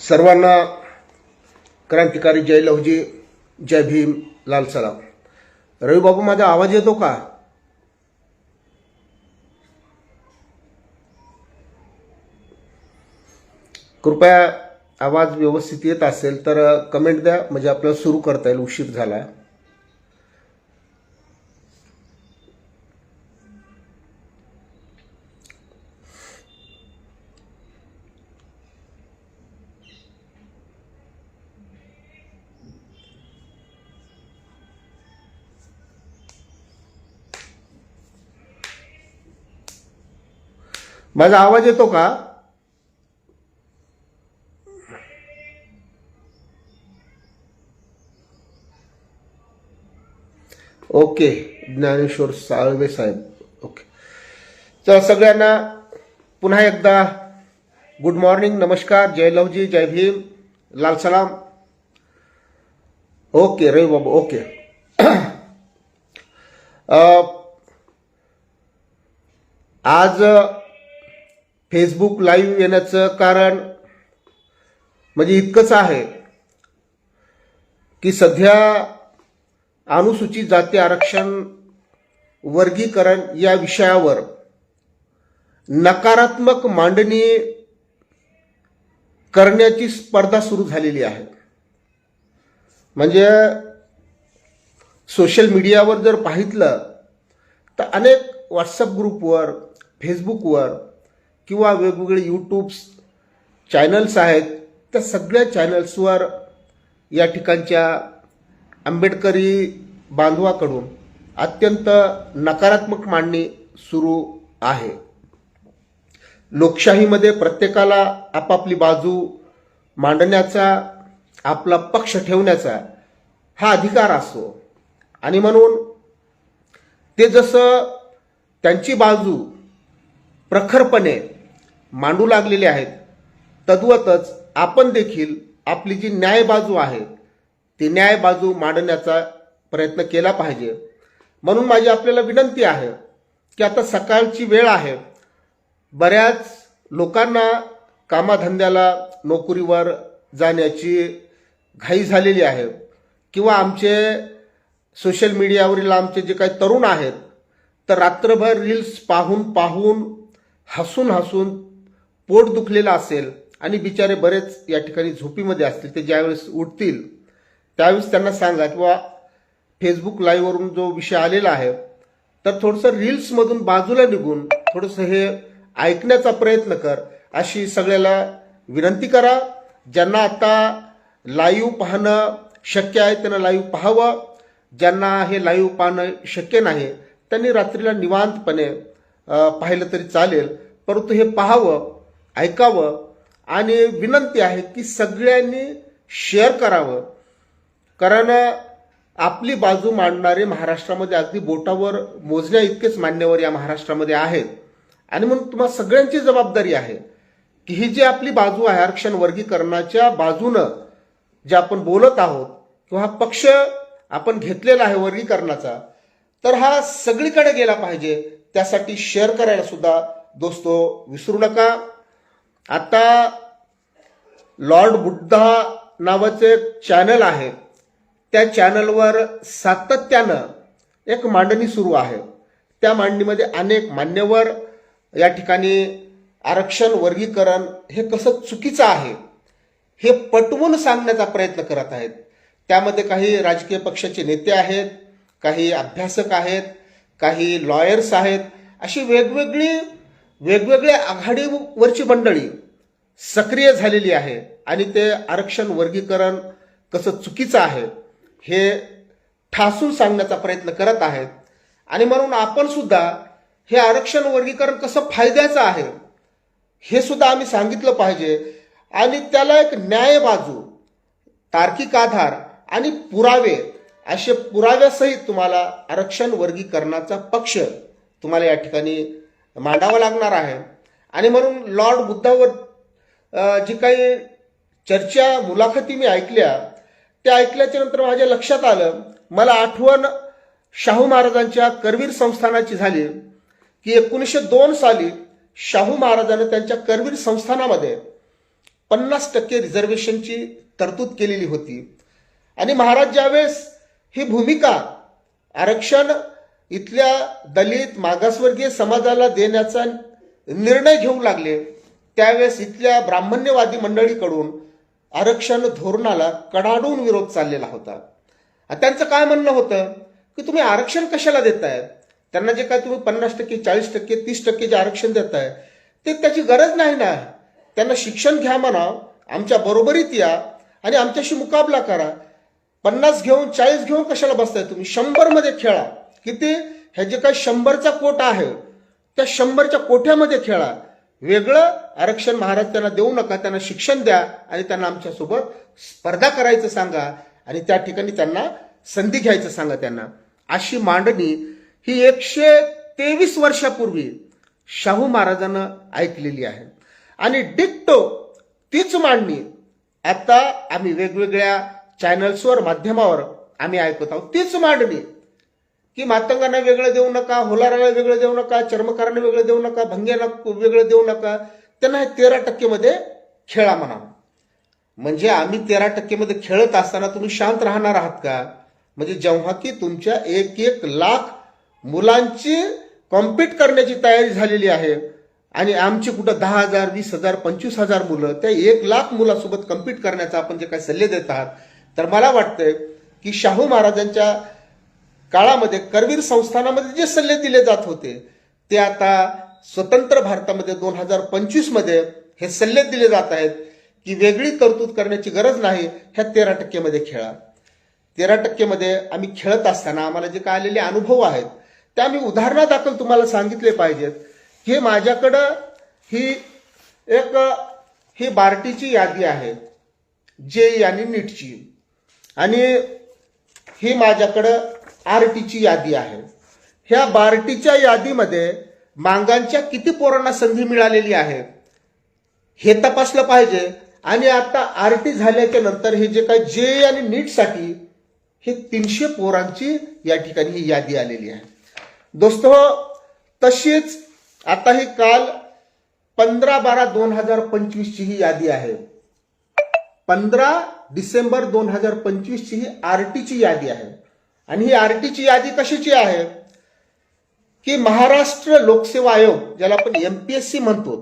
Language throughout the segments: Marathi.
सर्वांना क्रांतिकारी जय लवजी, जय भीम, लाल सलाम. रवी बाबू, माझा आवाज येतो का? कृपया आवाज व्यवस्थित येत असेल तर कमेंट द्या, म्हणजे आपल्याला सुरू करता येईल. उशीर झाला. माझा आवाज येतो का? ओके. ज्ञानेश्वर साळवे साहेब. ओके. तर सगळ्यांना पुन्हा एकदा गुड मॉर्निंग, नमस्कार, जय लवजी, जय भीम, लाल सलाम. ओके रवी बाबू. ओके. आज फेसबुक लाईव्ह येण्याचं कारण म्हणजे इतकंच आहे की सध्या अनुसूचित जाती आरक्षण वर्गीकरण या विषयावर नकारात्मक मांडणी करण्याची स्पर्धा सुरू झालेली आहे. म्हणजे सोशल मीडियावर जर पाहितलं तर अनेक व्हॉट्सअप ग्रुपवर, फेसबुकवर किंवा वेगवेगळे यूट्यूब चॅनल्स आहेत, त्या सगळ्या चॅनल्सवर या ठिकाणच्या आंबेडकरी बांधवाकडून अत्यंत नकारात्मक मांडणी सुरू आहे. लोकशाहीमध्ये प्रत्येकाला आपापली बाजू मांडण्याचा, आपला पक्ष ठेवण्याचा हा अधिकार असतो. आणि म्हणून ते जसं त्यांची बाजू प्रखरपणे मांडू लागलेले आहेत, तद्वतच आपण देखील आपली जी न्याय बाजू आहे ती न्याय बाजू मांडण्याचा प्रयत्न केला पाहिजे. म्हणून माझी आपल्याला विनंती आहे की आता सकाळची वेळ आहे, बऱ्याच लोकांना कामाधंद्याला, नोकरीवर जाण्याची घाई झालेली आहे, किंवा आमचे सोशल मीडियावरील आमचे जे काही तरुण आहेत तर रात्रभर रील्स पाहून हसून पोट दुखलेलं असेल आणि बिचारे बरेच या ठिकाणी झोपीमध्ये असतील. ते ज्यावेळेस उठतील त्यावेळेस त्यांना सांगा किंवा फेसबुक लाईव्हवरून जो विषय आलेला आहे तर थोडंसं रील्समधून बाजूला निघून थोडंसं हे ऐकण्याचा प्रयत्न कर, अशी सगळ्याला विनंती करा. ज्यांना आता लाईव्ह पाहणं शक्य आहे त्यांना लाईव्ह पाहावं, ज्यांना हे लाईव्ह पाहणं शक्य नाही त्यांनी रात्रीला निवांतपणे पाहिलं तरी चालेल, परंतु हे पाहावं, ऐकावं. आणि विनंती आहे की सगळ्यांनी शेअर करावं, कारण आपली बाजू मांडणारे महाराष्ट्रामध्ये अगदी बोटावर मोजण्या इतकेच मान्यवर या महाराष्ट्रामध्ये आहेत. आणि म्हणून तुम्हाला सगळ्यांची जबाबदारी आहे की ही जी आपली बाजू आहे आरक्षण वर्गीकरणाच्या बाजूनं जे आपण बोलत आहोत किंवा हा पक्ष आपण घेतलेला आहे वर्गीकरणाचा, तर हा सगळीकडे गेला पाहिजे. त्यासाठी शेअर करायला सुद्धा दोस्तो विसरू नका. आता लॉर्ड बुद्धा नावाचे चॅनल आहे, त्या चॅनलवर सातत्यानं एक मांडणी सुरू आहे. त्या मांडणीमध्ये अनेक मान्यवर या ठिकाणी आरक्षण वर्गीकरण हे कसं चुकीचं आहे हे पटवून सांगण्याचा प्रयत्न करत आहेत. त्यामध्ये काही राजकीय पक्षाचे नेते आहेत, काही अभ्यासक आहेत, काही लॉयर्स आहेत, अशी वेगवेगळ्या आघाडीवरची मंडळी सक्रिय झालेली आहे आणि ते आरक्षण वर्गीकरण कसं चुकीचं आहे हे ठासून सांगण्याचा प्रयत्न करत आहेत. आणि म्हणून आपण सुद्धा हे आरक्षण वर्गीकरण कसं फायद्याचं आहे हे सुद्धा आम्ही सांगितलं पाहिजे. आणि त्याला एक न्याय बाजू, तार्किक आधार आणि पुरावे, असे पुराव्यासहित तुम्हाला आरक्षण वर्गीकरणाचा पक्ष तुम्हाला या ठिकाणी मांडावा लागणार आहे. आणि म्हणून लॉर्ड बुद्धावर जी काही चर्चा, मुलाखती मी ऐकल्या, त्या ऐकल्याच्या नंतर माझ्या लक्षात आलं, मला आठवण शाहू महाराजांच्या करवीर संस्थानाची झाली की 1902 साली शाहू महाराजांनी त्यांच्या करवीर संस्थानामध्ये 50% रिझर्वेशनची तरतूद केलेली होती. आणि महाराज ज्यावेळेस ही भूमिका आरक्षण इथल्या दलित मागासवर्गीय समाजाला देण्याचा निर्णय घेऊ लागले, त्यावेळेस इथल्या ब्राह्मण्यवादी मंडळीकडून आरक्षण धोरणाला कडाडून विरोध चाललेला होता. त्यांचं काय म्हणणं होतं की तुम्ही आरक्षण कशाला देताय, त्यांना जे काय तुम्ही 50%, 40%, 30% जे आरक्षण देताय ते त्याची गरज नाही ना, त्यांना शिक्षण घ्या म्हणा, आमच्या बरोबरीत या आणि आमच्याशी मुकाबला करा. 50 घेऊन 40 घेऊन कशाला बसताय तुम्ही, 100 मध्ये खेळा. किती हे जे काही 100चा कोटा आहे त्या 100च्या कोठ्यामध्ये खेळा. वेगळं आरक्षण महाराज त्यांना देऊ नका, त्यांना शिक्षण द्या आणि त्यांना आमच्यासोबत स्पर्धा करायचं सांगा आणि त्या ठिकाणी त्यांना संधी घ्यायचं सांगा त्यांना. अशी मांडणी ही 123 वर्षापूर्वी शाहू महाराजांना ऐकलेली आहे. आणि डिक्टो तीच मांडणी आता आम्ही वेगवेगळ्या चॅनल्सवर माध्यमावर आम्ही ऐकत आहोत. तीच मांडणी की मातंगांना वेगळं देऊ नका, होलाराला वेगळं देऊ नका, चर्मकारांना वेगळं देऊ नका, भंग्यांना वेगळं देऊ नका, त्यांना हे 13% मध्ये खेळा म्हणा. म्हणजे आम्ही 13% मध्ये खेळत असताना तुम्ही शांत राहणार आहात का? म्हणजे जेव्हा की तुमच्या 1 लाख मुलांची कॉम्पीट करण्याची तयारी झालेली आहे आणि आमची कुठं 10,000, 20,000, 25,000 मुलं, त्या 1 लाख मुलासोबत कम्पीट करण्याचा आपण जे काही सल्ले देत आहात, तर मला वाटतंय की शाहू महाराजांच्या काळामध्ये करवीर संस्थानामध्ये जे सल्ले दिले जात होते ते आता स्वतंत्र भारतामध्ये 2025 मध्ये हे सल्ले दिले जात आहेत की वेगळी तरतूद करण्याची गरज नाही, ह्या 13% मध्ये खेळा. 13% मध्ये आम्ही खेळत असताना आम्हाला जे काय आलेले अनुभव आहेत ते आम्ही उदाहरणादाखल तुम्हाला सांगितले पाहिजेत. हे माझ्याकडं ही बार्टीची यादी आहे, जेई आणि नीटची, आणि ही माझ्याकडं आरटीची यादी आहे. ह्या बार्टीच्या यादीमध्ये मांगांच्या किती पोरांना संधी मिळालेली आहे हे तपासलं पाहिजे. आणि आता आरटी झाल्याच्या नंतर हे जे काही जेई आणि नीटसाठी हे 300 पोरांची या ठिकाणी ही यादी आलेली आहे. दोस्तो, तशीच आता ही काल 15/12/2025 ची ही यादी आहे. 15 डिसेंबर 2025 ची ही आरटीची यादी आहे. आणि ही आरटीची यादी कशाची आहे की महाराष्ट्र लोकसेवा आयोग, ज्याला आपण एमपीएससी म्हणतो,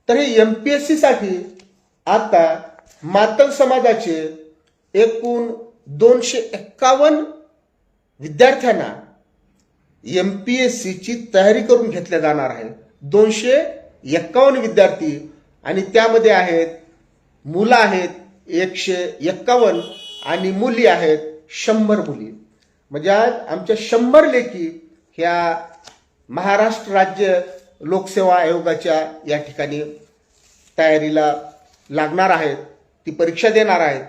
तर हे एमपीएससी साठी आता मातंग समाजाचे एकूण 251 विद्यार्थ्यांना एमपीएससी ची तयारी करून घेतल्या जाणार आहे. 251 विद्यार्थी, आणि त्यामध्ये आहेत मुलं आहेत 151 आणि मुली आहेत 100 मुली. म्हणजे आज आमच्या 100 लेखी ह्या महाराष्ट्र राज्य लोकसेवा आयोगाच्या या ठिकाणी तयारीला लागणार आहेत, ती परीक्षा देणार आहेत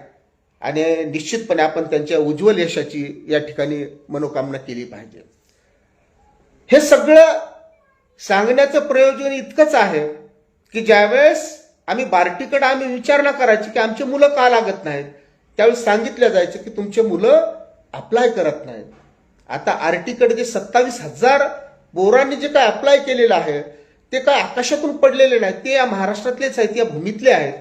आणि निश्चितपणे आपण त्यांच्या उज्ज्वल यशाची या ठिकाणी मनोकामना केली पाहिजे. हे सगळं सांगण्याचं प्रयोजन इतकंच आहे की ज्यावेळेस आम्ही बार्टीकडे आम्ही विचारणा करायची की आमची मुलं का लागत नाहीत, त्यावेळेस सांगितलं जायचं की तुमचे मुलं अप्लाय करत नाहीत. आता आरटीकडे जे 27,000 पोरांनी जे काय अप्लाय केलेलं आहे ते काय आकाशातून पडलेले नाही, ते या महाराष्ट्रातलेच आहेत, या भूमीतले आहेत.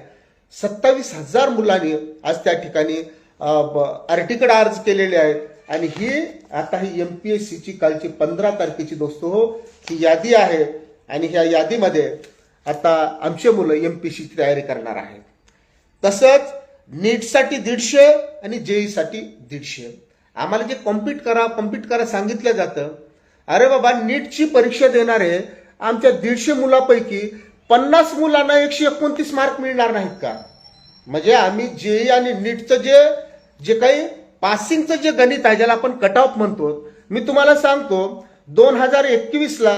27,000 मुलांनी आज त्या ठिकाणी आरटीकडे अर्ज केलेले आहेत. आणि ही आता ही एमपीएससीची कालची 15 तारखेची दोस्तो ही यादी आहे. आणि ह्या यादीमध्ये आता आमचे मुलं एमपीएससीची तयारी करणार आहेत. तसंच नीटसाठी 150 आणि जेईसाठी 150. आम्हाला जे कॉम्पीट करा सांगितलं जातं. अरे बाबा, नीटची परीक्षा देणारे आमच्या 150 मुलापैकी 50 मुलांना 129 मार्क मिळणार नाहीत का? म्हणजे आम्ही जेई आणि नीटचं जे काही पासिंगचं जे गणित आहे, ज्याला आपण कट ऑफ म्हणतो, मी तुम्हाला सांगतो 2021ला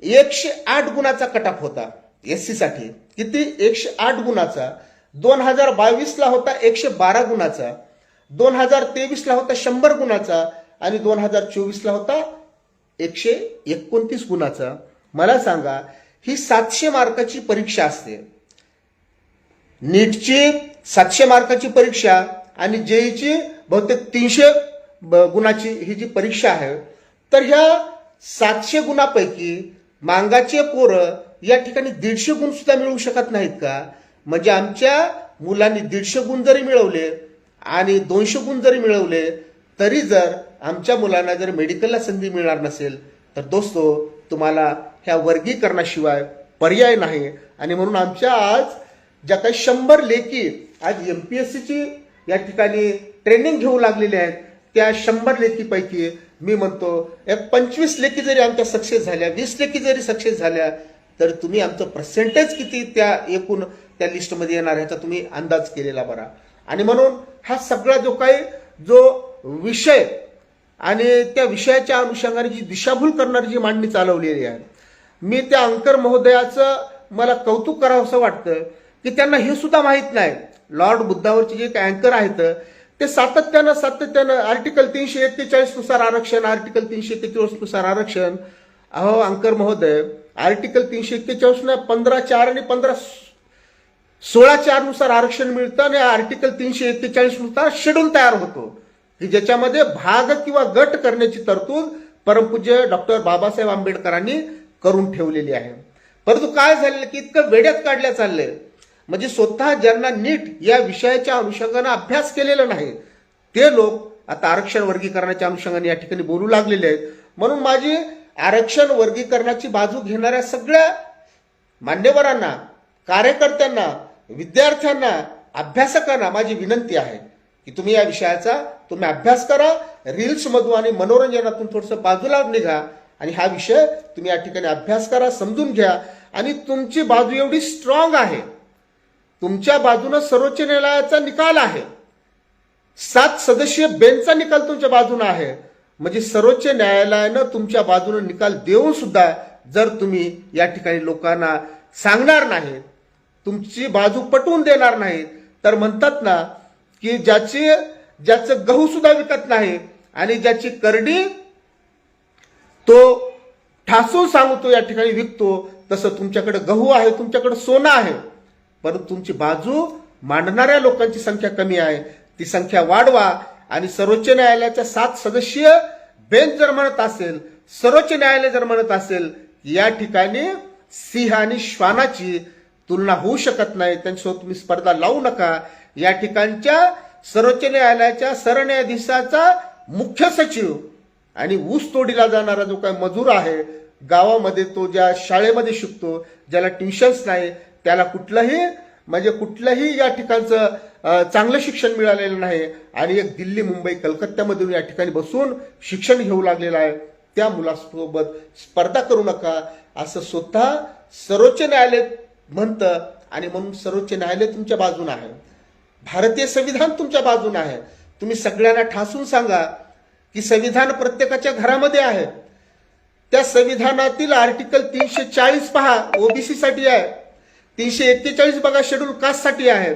108 गुणाचा कट ऑफ होता एससी साठी. किती? 108 गुणाचा. 2022ला होता 112 गुणाचा, 2023ला होता 100 गुणाचा आणि 2024ला होता 129 गुणाचा. मला सांगा, ही 700 मार्काची परीक्षा असते. नीटची 700 मार्काची परीक्षा आणि जेईची बहुतेक 300 गुणाची ही जी परीक्षा आहे. तर ह्या 700 गुणापैकी मांगाचे पोरं या ठिकाणी 150 गुण सुद्धा मिळवू शकत नाहीत का? म्हणजे आमच्या मुलांनी 150 गुण जरी मिळवले आणि 200 गुण जरी मिळवले तरी जर आमच्या मुलांना जर मेडिकलला संधी मिळणार नसेल तर दोस्तो तुम्हाला ह्या वर्गीकरणाशिवाय पर्याय नाही. आणि म्हणून आमच्या आज ज्या काही 100 लेखी आज MPSCची या ठिकाणी ट्रेनिंग घेऊ लागलेल्या आहेत त्या 100 लेखीपैकी मी म्हणतो एक 25 लेखी जरी आमच्या सक्सेस झाल्या, 20 लेखी जरी सक्सेस झाल्या तर तुम्ही आमचं पर्सेंटेज किती त्या एकूण त्या लिस्टमध्ये येणार ह्याचा तुम्ही अंदाज केलेला बरा. आणि म्हणून हा सगळा जो विषय आणि त्या विषयाच्या अनुषंगाने जी दिशाभूल करणारी जी मांडणी चालवलेली आहे, मी त्या अंकर महोदयाचं मला कौतुक करावं असं वाटतं की त्यांना हे सुद्धा माहीत नाही लॉर्ड बुद्धावरचे जे काही अँकर आहेत ते सातत्यानं आर्टिकल 341 नुसार आरक्षण, आर्टिकल 341 नुसार आरक्षण. अहो अंकर महोदय, आर्टिकल 341 न 15(4) आणि 16(4) नुसार आरक्षण मिळतं आणि आर्टिकल 341 नुसार शेड्यूल तयार होतो की ज्याच्यामध्ये भाग किंवा गट करण्याची तरतूद परमपूज्य डॉक्टर बाबासाहेब आंबेडकरांनी करून ठेवलेली आहे. परंतु काय झालेलं की इतकं वेड्यात काढल्या चाललंय, म्हणजे स्वतः ज्यांना नीट या विषयाच्या अनुषंगाने अभ्यास केलेला नाही ते लोक आता आरक्षण वर्गीकरणाच्या अनुषंगाने या ठिकाणी बोलू लागलेले आहेत. म्हणून माझी आरक्षण वर्गीकरणाची बाजू घेणाऱ्या सगळ्या मान्यवरांना, कार्यकर्त्यांना, विद्यार्थ्यांना, अभ्यासकांना माझी विनंती आहे की तुम्ही या विषयाचा तुम्ही अभ्यास करा, रील्स मधून आणि मनोरंजनातून थोडंसं बाजूला निघा आणि हा विषय तुम्ही या ठिकाणी अभ्यास करा, समजून घ्या. आणि तुमची बाजू एवढी स्ट्रॉंग आहे, तुमच्या बाजूने सर्वोच्च न्यायालयाचा निकाल आहे, 7 सदस्यीय बेंचचा निकाल तुमच्या बाजूने आहे. म्हणजे सर्वोच्च न्यायालयानं तुमच्या बाजूने निकाल देऊन सुद्धा जर तुम्ही या ठिकाणी लोकांना सांगणार नाही, तुमची बाजू पटवून देणार नाही, तर म्हणतात ना की ज्याचं गहू सुद्धा विकत नाही आणि ज्याची करडी तो ठासून सांगतो या ठिकाणी विकतो, तसं तुमच्याकडे गहू आहे, तुमच्याकडे सोनं आहे, परंतु तुमची बाजू मांडणाऱ्या लोकांची संख्या कमी आहे. ती संख्या वाढवा. आणि सर्वोच्च न्यायालयाच्या 7 सदस्यीय बेंच जर म्हणत असेल, सर्वोच्च न्यायालय जर म्हणत असेल या ठिकाणी सिंह आणि श्वानाची तुलना होऊ शकत नाही, त्यांच्यासोबत तुम्ही स्पर्धा लावू नका. या ठिकाणच्या सर्वोच्च न्यायालयाच्या सरन्यायाधीशाचा मुख्य सचिव आणि ऊस तोडीला जाणारा जो काही मजूर आहे गावामध्ये, तो ज्या शाळेमध्ये शिकतो, ज्याला ट्युशन्स नाही, त्याला कुठलंही या ठिकाणचं चांगलं शिक्षण मिळालेलं नाही आणि एक दिल्ली, मुंबई, कलकत्त्यामधून या ठिकाणी बसून शिक्षण घेऊ लागलेलं आहे, त्या मुलासोबत स्पर्धा करू नका असं स्वतः सर्वोच्च न्यायालय म्हणतं. आणि म्हणून सर्वोच्च न्यायालय तुमच्या बाजूने आहे, भारतीय संविधान तुमच्या बाजूने आहे. तुम्ही सगळ्यांना ठासून सांगा की संविधान प्रत्येकाच्या घरामध्ये आहे. त्या संविधानातील आर्टिकल 340 पहा ओबीसी साठी आहे, 341 बघा शेड्यूल कास्ट साठी आहे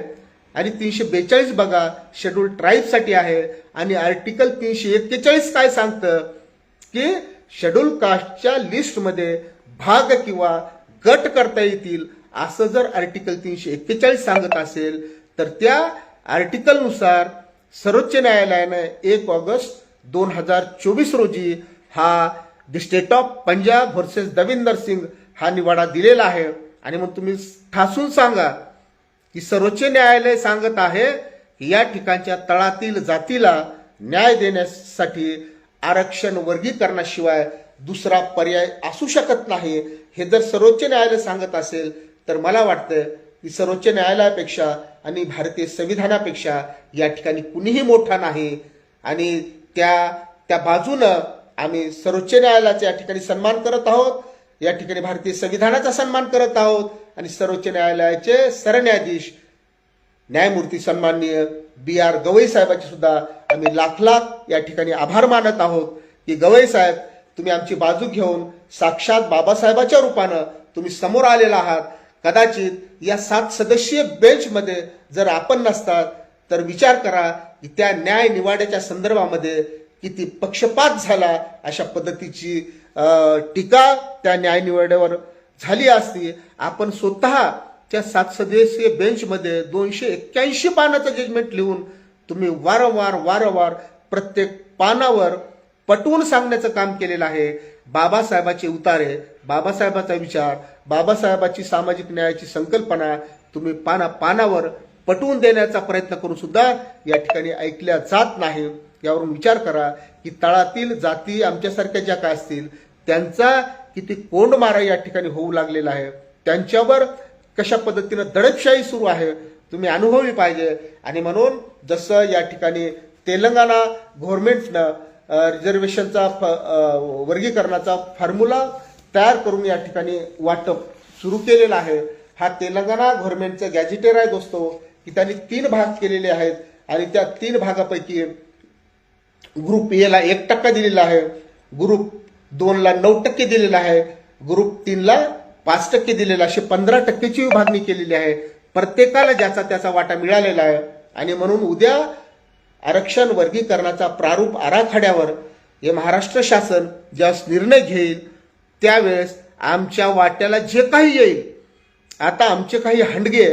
आणि 342 बघा शेड्यूल ट्राईब साठी आहे. आणि आर्टिकल 341 काय सांगतं की शेड्यूल कास्टच्या लिस्टमध्ये भाग किंवा गट करता येतील असं जर आर्टिकल 341 सांगत असेल तर त्या आर्टिकलनुसार सर्वोच्च न्यायालयाने 1 ऑगस्ट 2024 रोजी हा the state of Punjab versus Davinder Singh हा निवाडा दिलेला आहे. आणि मग तुम्ही ठासून सांगा की सर्वोच्च न्यायालय सांगत आहे की या ठिकाणच्या तळातील जातीला न्याय देण्यासाठी आरक्षण वर्गीकरणाशिवाय दुसरा पर्याय असू शकत नाही. हे जर सर्वोच्च न्यायालय सांगत असेल तर मला वाटतं की सर्वोच्च न्यायालयापेक्षा आणि भारतीय संविधानापेक्षा या ठिकाणी कुणीही मोठा नाही. आणि त्या बाजूनं आम्ही सर्वोच्च न्यायालयाचा या ठिकाणी सन्मान करत आहोत, या ठिकाणी भारतीय संविधानाचा सन्मान करत आहोत आणि सर्वोच्च न्यायालयाचे सरन्यायाधीश न्यायमूर्ती सन्माननीय BR गवई साहेबांचे सुद्धा आम्ही लाख या ठिकाणी आभार मानत आहोत की गवई साहेब तुम्ही आमची बाजू घेऊन साक्षात बाबासाहेबाच्या रूपानं तुम्ही समोर आलेला आहात. कदाचित या 7 सदस्यीय बेंचमध्ये जर आपण नसतात तर विचार करा की त्या न्याय निवाड्याच्या संदर्भामध्ये किती पक्षपात झाला, अशा पद्धतीची टीका त्या न्याय निवाड्यावर झाली असती. आपण स्वतः त्या 7 सदस्यीय बेंचमध्ये 281 पानाचं जजमेंट लिहून तुम्ही वारंवार प्रत्येक पानावर पटवून सांगण्याचं काम केलेलं आहे. बाबासाहेबाचे उतारे, बाबासाहेबाचा विचार, बाबासाहेबाची सामाजिक न्यायाची संकल्पना तुम्ही पानावर पटवून देण्याचा प्रयत्न करून सुद्धा या ठिकाणी ऐकल्या जात नाही. यावरून विचार करा की तळातील जाती आमच्यासारख्या ज्या काय असतील त्यांचा किती कोंडमारा या ठिकाणी होऊ लागलेला आहे, त्यांच्यावर कशा पद्धतीनं दडपशाही सुरू आहे तुम्ही अनुभवली पाहिजे. आणि म्हणून जसं या ठिकाणी तेलंगणा गव्हर्नमेंटनं रिझर्वेशनचा वर्गीकरणाचा फॉर्म्युला तयार करून या ठिकाणी वाटप सुरू केलेलं आहे. हा तेलंगणा गव्हर्नमेंटचा गॅझेटेर आहे दोस्तो, की त्यांनी 3 भाग केलेले आहेत आणि त्या 3 भागापैकी ग्रुप ए ला 1% दिलेला आहे, ग्रुप 2 ला 9% दिलेला आहे, ग्रुप 3 ला 5% दिलेला, अशी 15%ची विभागणी केलेली आहे. प्रत्येकाला ज्याचा त्याचा वाटा मिळालेला आहे. आणि म्हणून उद्या आरक्षण वर्गीकरणाचा प्रारूप आराखड्यावर हे महाराष्ट्र शासन ज्यावेळेस निर्णय घेईल त्यावेळेस आमच्या वाट्याला जे काही येईल, आता आमचे काही हंडगे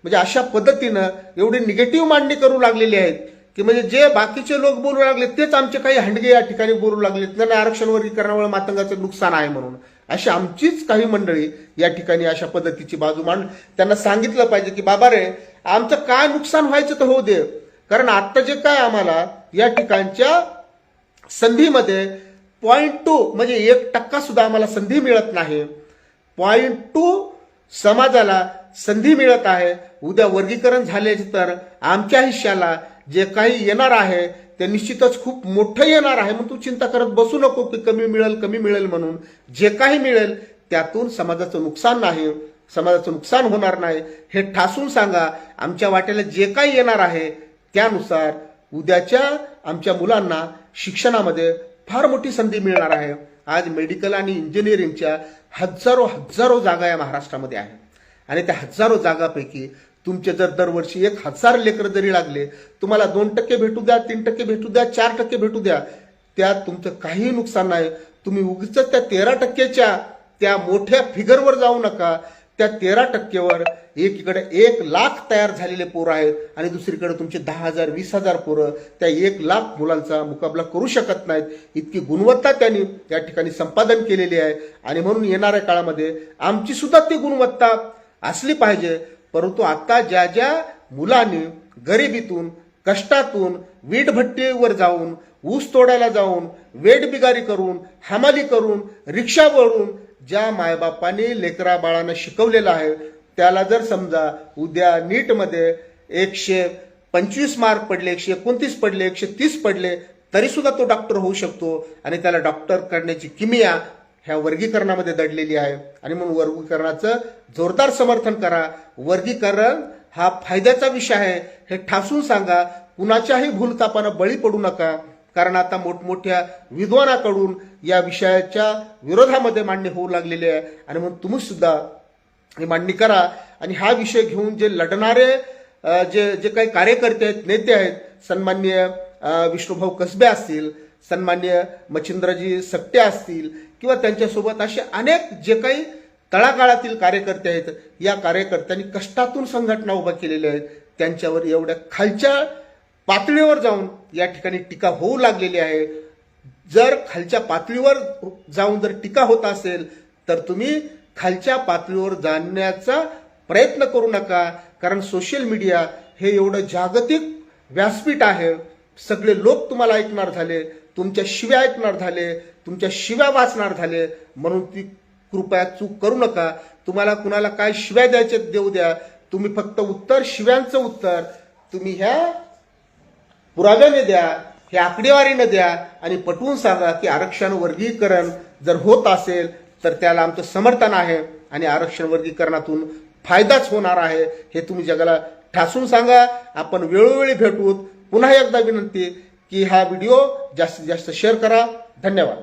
म्हणजे अशा पद्धतीनं एवढी निगेटिव्ह मांडणी करू लागलेली आहेत की म्हणजे जे बाकीचे लोक बोलू लागले तेच आमचे काही हंडगे या ठिकाणी बोलू लागले, त्यांना आरक्षण वर्गीकरणामुळे मातंगाचं नुकसान आहे म्हणून. अशी आमचीच काही मंडळी या ठिकाणी अशा पद्धतीची बाजू मांड, त्यांना सांगितलं पाहिजे की बाबा रे आमचं काय नुकसान व्हायचं तर होऊ दे, कारण आता जे काय आम्हाला या ठिकाणच्या संधीमध्ये 0.2 म्हणजे 1% सुद्धा आम्हाला संधी मिळत नाही. 0.2 समाजाला संधी मिळत आहे. उद्या वर्गीकरण झाले तर आमच्या हिश्श्याला जे काही येणार आहे ते निश्चितच खूप मोठं येणार आहे. मग तू चिंता करत बसू नको की कमी मिळेल म्हणून. जे काही मिळेल त्यातून समाजाचं नुकसान नाही, समाजाचं नुकसान होणार नाही हे ठासून सांगा. आमच्या वाट्याला जे काही येणार आहे त्यानुसार उद्याच्या आमच्या मुलांना शिक्षणामध्ये फार मोठी संधी मिळणार आहे. आज मेडिकल आणि इंजिनिअरिंगच्या हजारो जागा या महाराष्ट्रामध्ये आहेत आणि त्या हजारो जागापैकी तुमचे जर दरवर्षी 1000 लेकर जरी लागले, तुम्हाला 2% भेटू द्या, 3% भेटू द्या, 4% भेटू द्या, त्यात तुमचं काही नुकसान नाही. तुम्ही उगीच त्या 13%च्या त्या मोठ्या फिगरवर जाऊ नका. त्या 13%वर एकीकडे 1 लाख तयार झालेले पोरं आहेत आणि दुसरीकडे तुमचे 10,000 20,000 पोरं त्या 1 लाख मुलांचा मुकाबला करू शकत नाहीत. इतकी गुणवत्ता त्यांनी या ठिकाणी संपादन केलेली आहे आणि म्हणून येणाऱ्या काळामध्ये आमची सुद्धा ती गुणवत्ता असली पाहिजे. परंतु आता ज्या मुलांनी गरिबीतून कष्टातून वीटभट्टीवर जाऊन, ऊस तोडायला जाऊन, वेठबिगारी करून, हमाली करून, रिक्षा वळून ज्या मायबापांनी लेकरा बाळांना शिकवलेलं आहे त्याला जर समजा उद्या नीटमध्ये 125 मार्क पडले, 129 पडले, 130 पडले तरी सुद्धा तो डॉक्टर होऊ शकतो आणि त्याला डॉक्टर करण्याची किमिया ह्या वर्गीकरणामध्ये दडलेली आहे. आणि म्हणून वर्गीकरणाचं जोरदार समर्थन करा. वर्गीकरण हा फायद्याचा विषय आहे हे ठासून सांगा. कुणाच्याही भूलथापानं बळी पडू नका, कारण आता मोठमोठ्या विद्वानाकडून या विषयाच्या विरोधामध्ये मांडणी होऊ लागलेली आहे. आणि म्हणून तुम्ही सुद्धा ही मांडणी करा आणि हा विषय घेऊन जे लढणारे जे काही कार्यकर्ते आहेत, नेते आहेत, सन्माननीय विष्णुभाऊ कसबे असतील, सन्माननीय मच्छिंद्रजी सकटे असतील किंवा त्यांच्यासोबत असे अनेक जे काही तळागाळातील कार्यकर्ते आहेत, या कार्यकर्त्यांनी कष्टातून संघटना उभा केलेल्या आहेत, त्यांच्यावर एवढ्या खालच्या पातळीवर जाऊन या ठिकाणी टीका होऊ लागलेली आहे. जर खालच्या पातळीवर जाऊन जर टीका होत असेल तर तुम्ही खालच्या पातळीवर जाण्याचा प्रयत्न करू नका, कारण सोशल मीडिया हे एवढं जागतिक व्यासपीठ आहे. सगळे लोक तुम्हाला ऐकणार झाले, तुमच्या शिव्या ऐकणार झाले, तुमच्या शिव्या वाचणार झाले. म्हणून ती कृपया चूक करू नका. तुम्हाला कुणाला काय शिव्या द्यायचे देऊ द्या, तुम्ही फक्त उत्तर, शिव्यांचं उत्तर तुम्ही ह्या पुराव्याने द्या, हे आकडेवारीने द्या आणि पटवून सांगा की आरक्षण वर्गीकरण जर होत असेल तर त्याला आमचं समर्थन आहे आणि आरक्षण वर्गीकरणातून फायदाच होणार आहे हे तुम्ही जगाला ठासून सांगा. आपण वेळोवेळी भेटूत. पुन्हा एकदा विनंती की हा व्हिडिओ जास्तीत जास्त शेअर करा. धन्यवाद.